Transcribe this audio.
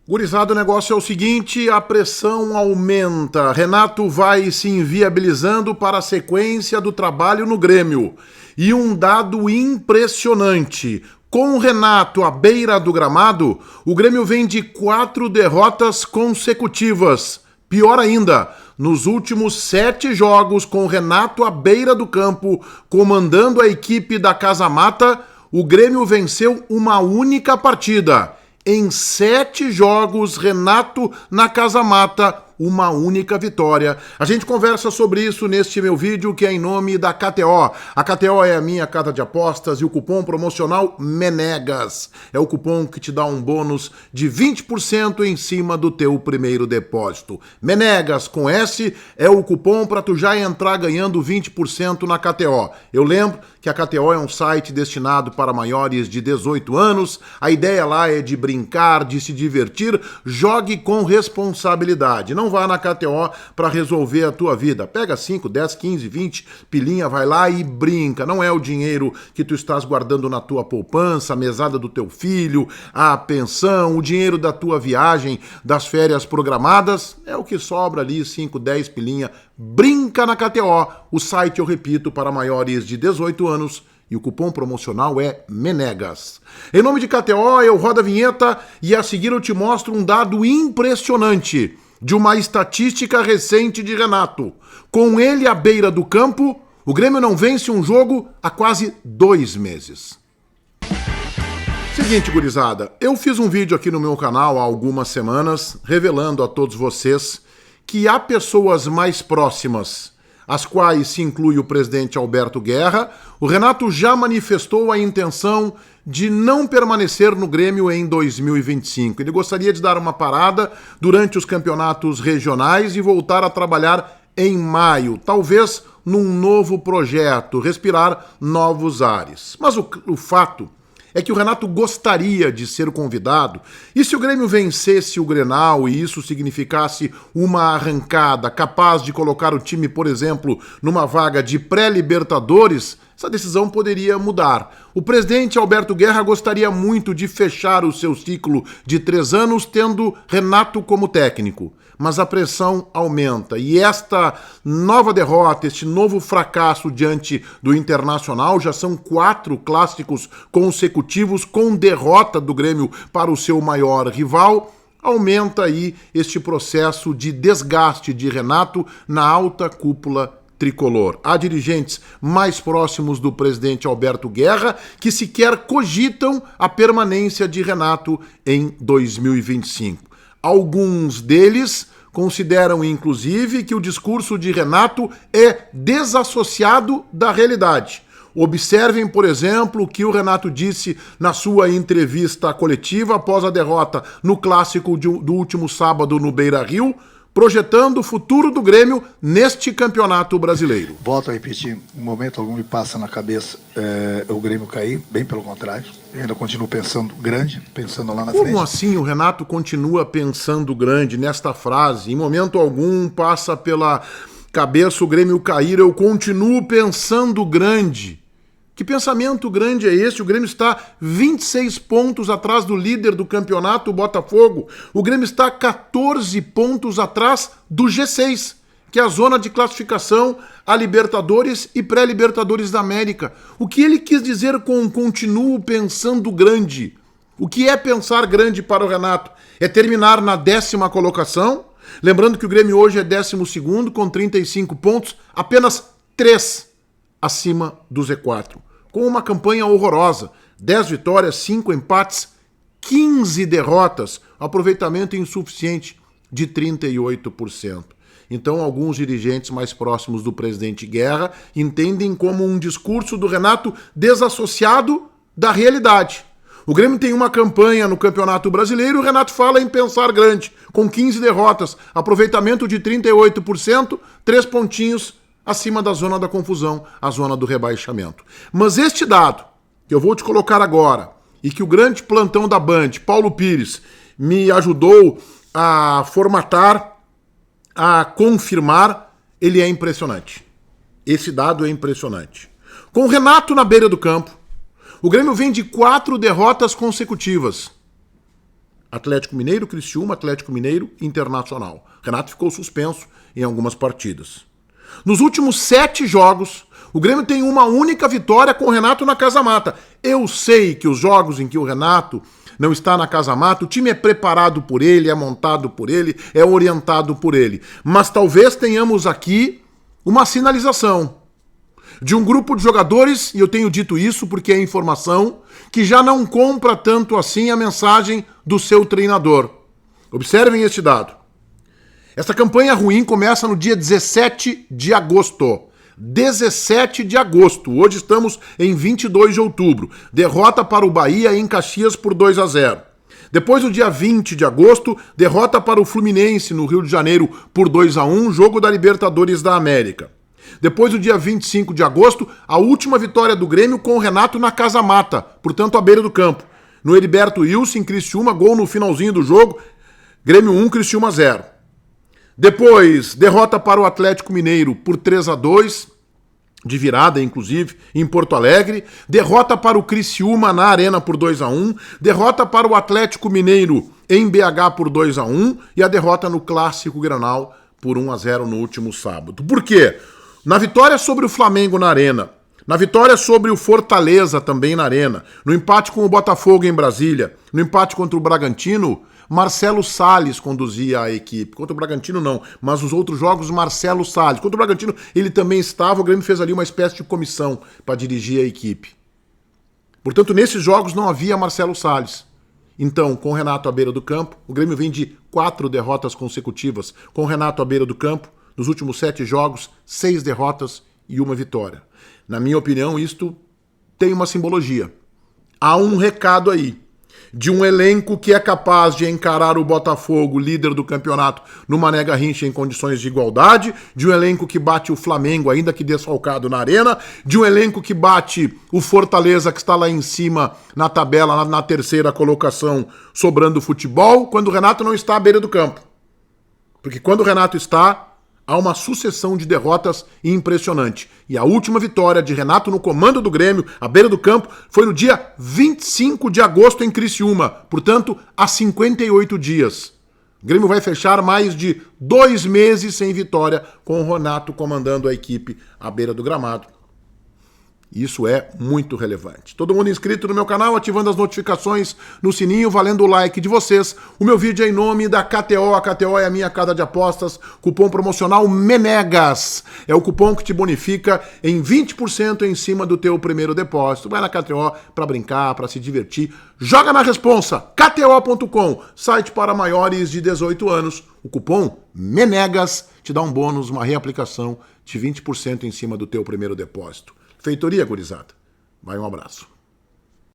Gurizada, o negócio é o seguinte, a pressão aumenta. Renato vai se inviabilizando para a sequência do trabalho no Grêmio. E um dado impressionante. Com o Renato à beira do gramado, o Grêmio vem de 4 derrotas consecutivas. Pior ainda, nos últimos 7 jogos com o Renato à beira do campo, comandando a equipe da Casa Mata, o Grêmio venceu uma única partida. Em 7 jogos, Renato na Casa Mata, uma única vitória. A gente conversa sobre isso neste meu vídeo, que é em nome da KTO. A KTO é a minha casa de apostas e o cupom promocional MENEGAS é o cupom que te dá um bônus de 20% em cima do teu primeiro depósito. MENEGAS com S é o cupom para tu já entrar ganhando 20% na KTO. Eu lembro que a KTO é um site destinado para maiores de 18 anos. A ideia lá é de brincar, de se divertir. Jogue com responsabilidade. Não vá na KTO para resolver a tua vida. Pega 5, 10, 15, 20 pilinha, vai lá e brinca. Não é o dinheiro que tu estás guardando na tua poupança, a mesada do teu filho, a pensão, o dinheiro da tua viagem, das férias programadas. É o que sobra ali, 5, 10 pilinha. Brinca na KTO. O site, eu repito, para maiores de 18 anos. E o cupom promocional é MENEGAS. Em nome de KTO, eu rodo a vinheta e a seguir eu te mostro um dado impressionante de uma estatística recente de Renato. Com ele à beira do campo, o Grêmio não vence um jogo há quase 2 meses. Seguinte, gurizada, eu fiz um vídeo aqui no meu canal há algumas semanas, revelando a todos vocês que há pessoas mais próximas, as quais se inclui o presidente Alberto Guerra. O Renato já manifestou a intenção de não permanecer no Grêmio em 2025. Ele gostaria de dar uma parada durante os campeonatos regionais e voltar a trabalhar em maio, talvez num novo projeto, respirar novos ares. Mas o fato é que o Renato gostaria de ser convidado, e se o Grêmio vencesse o Grenal e isso significasse uma arrancada capaz de colocar o time, por exemplo, numa vaga de pré-Libertadores, essa decisão poderia mudar. O presidente Alberto Guerra gostaria muito de fechar o seu ciclo de 3 anos tendo Renato como técnico. Mas a pressão aumenta e esta nova derrota, este novo fracasso diante do Internacional, já são 4 clássicos consecutivos com derrota do Grêmio para o seu maior rival, aumenta aí este processo de desgaste de Renato na alta cúpula tricolor. Há dirigentes mais próximos do presidente Alberto Guerra que sequer cogitam a permanência de Renato em 2025. Alguns deles consideram, inclusive, que o discurso de Renato é desassociado da realidade. Observem, por exemplo, o que o Renato disse na sua entrevista coletiva após a derrota no clássico do último sábado no Beira-Rio, projetando o futuro do Grêmio neste campeonato brasileiro. Volto a repetir, em momento algum me passa na cabeça o Grêmio cair, bem pelo contrário. Eu ainda continuo pensando grande, pensando lá na frente. Como assim o Renato continua pensando grande nesta frase? Em momento algum passa pela cabeça o Grêmio cair, eu continuo pensando grande. Que pensamento grande é esse? O Grêmio está 26 pontos atrás do líder do campeonato, o Botafogo. O Grêmio está 14 pontos atrás do G6, que é a zona de classificação a Libertadores e pré-Libertadores da América. O que ele quis dizer com continuo pensando grande? O que é pensar grande para o Renato? É terminar na 10ª colocação? Lembrando que o Grêmio hoje é 12º com 35 pontos, apenas 3 acima do Z4. Com uma campanha horrorosa, 10 vitórias, 5 empates, 15 derrotas, aproveitamento insuficiente de 38%. Então, alguns dirigentes mais próximos do presidente Guerra entendem como um discurso do Renato desassociado da realidade. O Grêmio tem uma campanha no Campeonato Brasileiro e o Renato fala em pensar grande, com 15 derrotas, aproveitamento de 38%, 3 pontinhos acima da zona da confusão, a zona do rebaixamento. Mas este dado, que eu vou te colocar agora, e que o grande plantão da Band, Paulo Pires, me ajudou a formatar, a confirmar, ele é impressionante. Esse dado é impressionante. Com o Renato na beira do campo, o Grêmio vem de 4 derrotas consecutivas. Atlético Mineiro, Criciúma, Atlético Mineiro, Internacional. Renato ficou suspenso em algumas partidas. Nos últimos 7 jogos, o Grêmio tem uma única vitória com o Renato na Casa Mata. Eu sei que os jogos em que o Renato não está na Casa Mata, o time é preparado por ele, é montado por ele, é orientado por ele. Mas talvez tenhamos aqui uma sinalização de um grupo de jogadores, e eu tenho dito isso porque é informação, que já não compra tanto assim a mensagem do seu treinador. Observem este dado. Essa campanha ruim começa no dia 17 de agosto. 17 de agosto. Hoje estamos em 22 de outubro. Derrota para o Bahia em Caxias por 2-0. Depois, no dia 20 de agosto, derrota para o Fluminense no Rio de Janeiro por 2-1, jogo da Libertadores da América. Depois, no dia 25 de agosto, a última vitória do Grêmio com o Renato na Casa Mata, portanto à beira do campo. No Heriberto Wilson, em Criciúma, gol no finalzinho do jogo, Grêmio 1, Criciúma 0. Depois, derrota para o Atlético Mineiro por 3-2, de virada, inclusive, em Porto Alegre. Derrota para o Criciúma na Arena por 2-1. Derrota para o Atlético Mineiro em BH por 2-1. E a derrota no Clássico Grenal por 1-0 no último sábado. Por quê? Na vitória sobre o Flamengo na Arena, na vitória sobre o Fortaleza também na Arena, no empate com o Botafogo em Brasília, no empate contra o Bragantino, Marcelo Salles conduzia a equipe. Contra o Bragantino não, mas os outros jogos Marcelo Salles. Contra o Bragantino ele também estava, o Grêmio fez ali uma espécie de comissão para dirigir a equipe. Portanto, nesses jogos não havia Marcelo Salles. Então, com o Renato à beira do campo, o Grêmio vem de 4 derrotas consecutivas. Com o Renato à beira do campo, nos últimos 7 jogos, 6 derrotas e 1 vitória. Na minha opinião, isto tem uma simbologia. Há um recado aí de um elenco que é capaz de encarar o Botafogo, líder do campeonato, no Mané Garrincha em condições de igualdade, de um elenco que bate o Flamengo, ainda que desfalcado na Arena, de um elenco que bate o Fortaleza, que está lá em cima na tabela, na terceira colocação, sobrando futebol, quando o Renato não está à beira do campo. Porque quando o Renato está, há uma sucessão de derrotas impressionante. E a última vitória de Renato no comando do Grêmio, à beira do campo, foi no dia 25 de agosto em Criciúma. Portanto, há 58 dias. O Grêmio vai fechar mais de 2 meses sem vitória, com o Renato comandando a equipe à beira do gramado. Isso é muito relevante. Todo mundo inscrito no meu canal, ativando as notificações no sininho, valendo o like de vocês. O meu vídeo é em nome da KTO. A KTO é a minha casa de apostas. Cupom promocional MENEGAS. É o cupom que te bonifica em 20% em cima do teu primeiro depósito. Vai na KTO para brincar, para se divertir. Joga na responsa. KTO.com, site para maiores de 18 anos. O cupom MENEGAS te dá um bônus, uma reaplicação de 20% em cima do teu primeiro depósito. Feitoria, gurizada. Vai, um abraço.